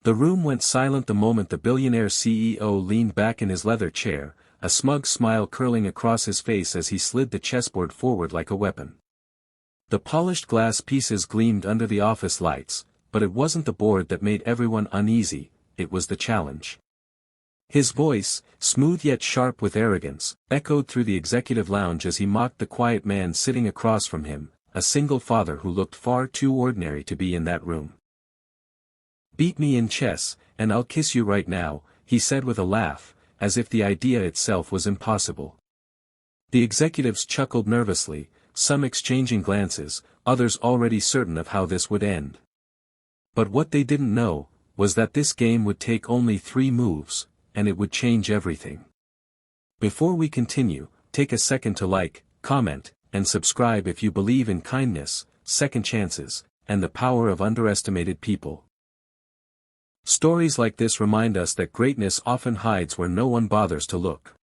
The room went silent the moment the billionaire CEO leaned back in his leather chair, a smug smile curling across his face as he slid the chessboard forward like a weapon. The polished glass pieces gleamed under the office lights, but it wasn't the board that made everyone uneasy, it was the challenge. His voice, smooth yet sharp with arrogance, echoed through the executive lounge as he mocked the quiet man sitting across from him, a single father who looked far too ordinary to be in that room. "Beat me in chess, and I'll kiss you right now," he said with a laugh, as if the idea itself was impossible. The executives chuckled nervously, some exchanging glances, others already certain of how this would end. But what they didn't know, was that this game would take only 3 moves, and it would change everything. Before we continue, take a second to like, comment, and subscribe if you believe in kindness, second chances, and the power of underestimated people. Stories like this remind us that greatness often hides where no one bothers to look.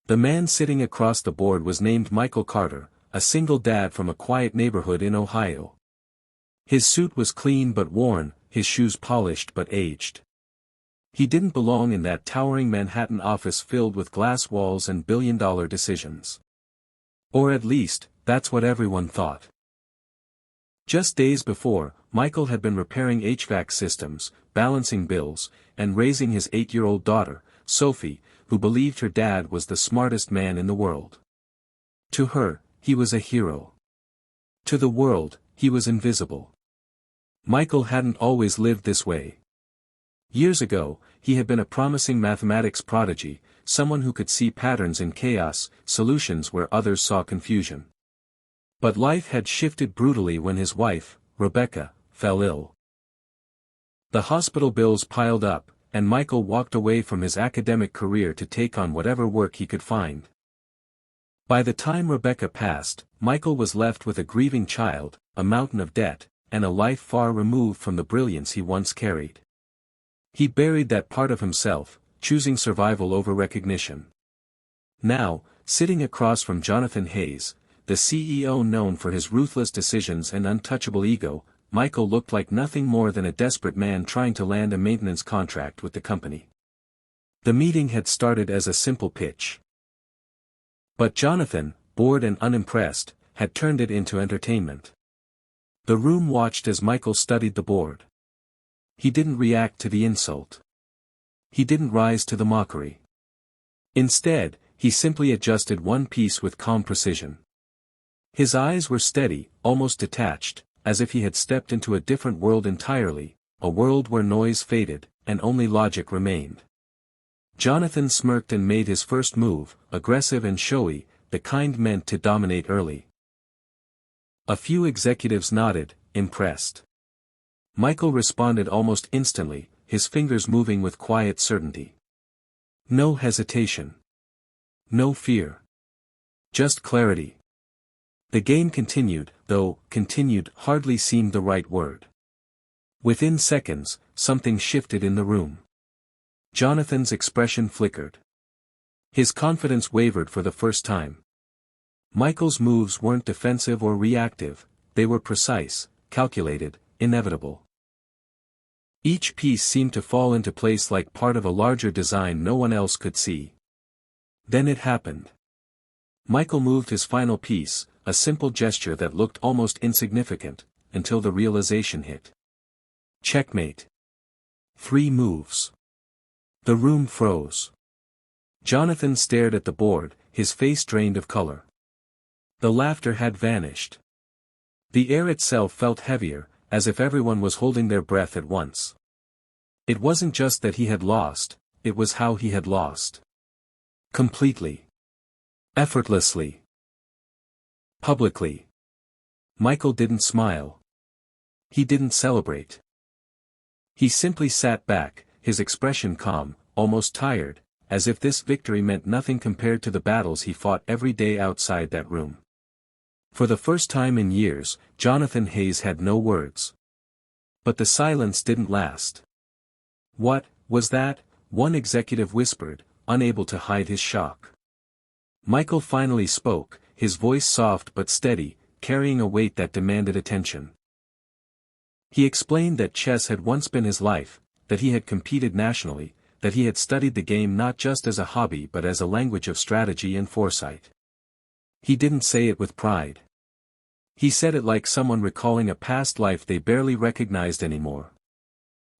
The man sitting across the board was named Michael Carter, a single dad from a quiet neighborhood in Ohio. His suit was clean but worn, his shoes polished but aged. He didn't belong in that towering Manhattan office filled with glass walls and billion-dollar decisions. Or at least, that's what everyone thought. Just days before, Michael had been repairing HVAC systems, balancing bills, and raising his 8-year-old daughter, Sophie, who believed her dad was the smartest man in the world. To her, he was a hero. To the world, he was invisible. Michael hadn't always lived this way. Years ago, he had been a promising mathematics prodigy, someone who could see patterns in chaos, solutions where others saw confusion. But life had shifted brutally when his wife, Rebecca, fell ill. The hospital bills piled up, and Michael walked away from his academic career to take on whatever work he could find. By the time Rebecca passed, Michael was left with a grieving child, a mountain of debt, and a life far removed from the brilliance he once carried. He buried that part of himself, choosing survival over recognition. Now, sitting across from Jonathan Hayes, the CEO known for his ruthless decisions and untouchable ego, Michael looked like nothing more than a desperate man trying to land a maintenance contract with the company. The meeting had started as a simple pitch. But Jonathan, bored and unimpressed, had turned it into entertainment. The room watched as Michael studied the board. He didn't react to the insult. He didn't rise to the mockery. Instead, he simply adjusted one piece with calm precision. His eyes were steady, almost detached, as if he had stepped into a different world entirely, a world where noise faded, and only logic remained. Jonathan smirked and made his first move, aggressive and showy, the kind meant to dominate early. A few executives nodded, impressed. Michael responded almost instantly, his fingers moving with quiet certainty. No hesitation. No fear. Just clarity. The game continued, though "continued" hardly seemed the right word. Within seconds, something shifted in the room. Jonathan's expression flickered. His confidence wavered for the first time. Michael's moves weren't defensive or reactive, they were precise, calculated, inevitable. Each piece seemed to fall into place like part of a larger design no one else could see. Then it happened. Michael moved his final piece, a simple gesture that looked almost insignificant, until the realization hit. Checkmate. 3 moves. The room froze. Jonathan stared at the board, his face drained of color. The laughter had vanished. The air itself felt heavier, as if everyone was holding their breath at once. It wasn't just that he had lost, it was how he had lost. Completely. Effortlessly. Publicly. Michael didn't smile. He didn't celebrate. He simply sat back, his expression calm, almost tired, as if this victory meant nothing compared to the battles he fought every day outside that room. For the first time in years, Jonathan Hayes had no words. But the silence didn't last. "What was that?" one executive whispered, unable to hide his shock. Michael finally spoke, his voice soft but steady, carrying a weight that demanded attention. He explained that chess had once been his life, that he had competed nationally, that he had studied the game not just as a hobby but as a language of strategy and foresight. He didn't say it with pride. He said it like someone recalling a past life they barely recognized anymore.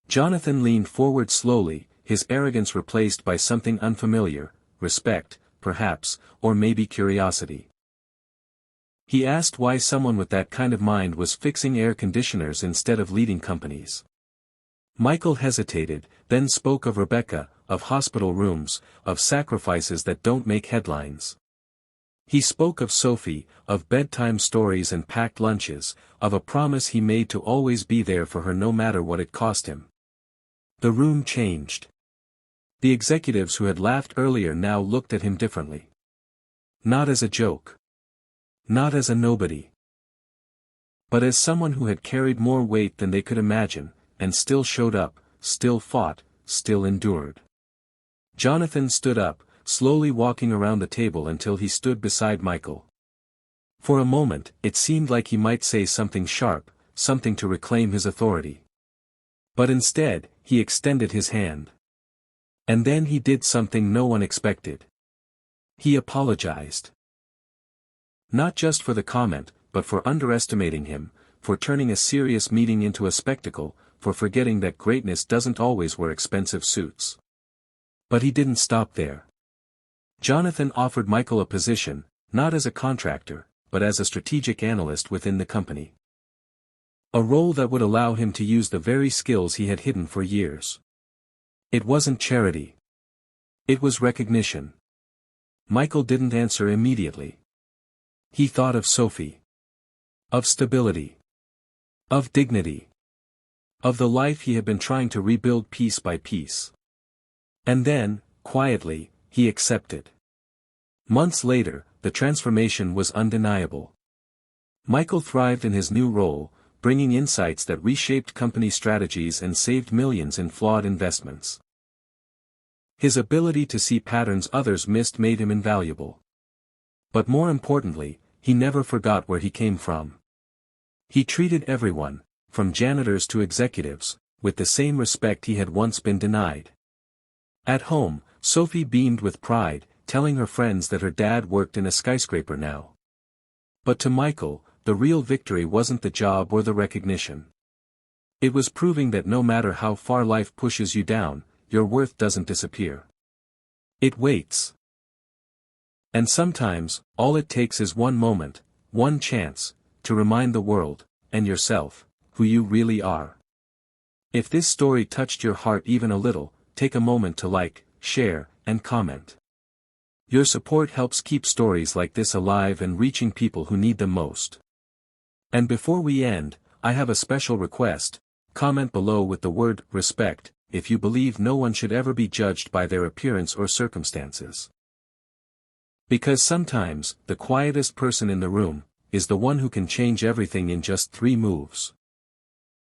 Jonathan leaned forward slowly, his arrogance replaced by something unfamiliar, respect, perhaps, or maybe curiosity. He asked why someone with that kind of mind was fixing air conditioners instead of leading companies. Michael hesitated, then spoke of Rebecca, of hospital rooms, of sacrifices that don't make headlines. He spoke of Sophie, of bedtime stories and packed lunches, of a promise he made to always be there for her no matter what it cost him. The room changed. The executives who had laughed earlier now looked at him differently. Not as a joke. Not as a nobody. But as someone who had carried more weight than they could imagine, and still showed up, still fought, still endured. Jonathan stood up, slowly walking around the table until he stood beside Michael. For a moment, it seemed like he might say something sharp, something to reclaim his authority. But instead, he extended his hand. And then he did something no one expected. He apologized. Not just for the comment, but for underestimating him, for turning a serious meeting into a spectacle, for forgetting that greatness doesn't always wear expensive suits. But he didn't stop there. Jonathan offered Michael a position, not as a contractor, but as a strategic analyst within the company. A role that would allow him to use the very skills he had hidden for years. It wasn't charity. It was recognition. Michael didn't answer immediately. He thought of Sophie. Of stability. Of dignity. Of the life he had been trying to rebuild piece by piece. And then, quietly, he accepted. Months later, the transformation was undeniable. Michael thrived in his new role, bringing insights that reshaped company strategies and saved millions in flawed investments. His ability to see patterns others missed made him invaluable. But more importantly, he never forgot where he came from. He treated everyone, from janitors to executives, with the same respect he had once been denied. At home, Sophie beamed with pride, telling her friends that her dad worked in a skyscraper now. But to Michael, the real victory wasn't the job or the recognition. It was proving that no matter how far life pushes you down, your worth doesn't disappear. It waits. And sometimes, all it takes is one moment, one chance, to remind the world, and yourself, who you really are. If this story touched your heart even a little, take a moment to like, share, and comment. Your support helps keep stories like this alive and reaching people who need them most. And before we end, I have a special request: comment below with the word respect, if you believe no one should ever be judged by their appearance or circumstances. Because sometimes, the quietest person in the room is the one who can change everything in just 3 moves.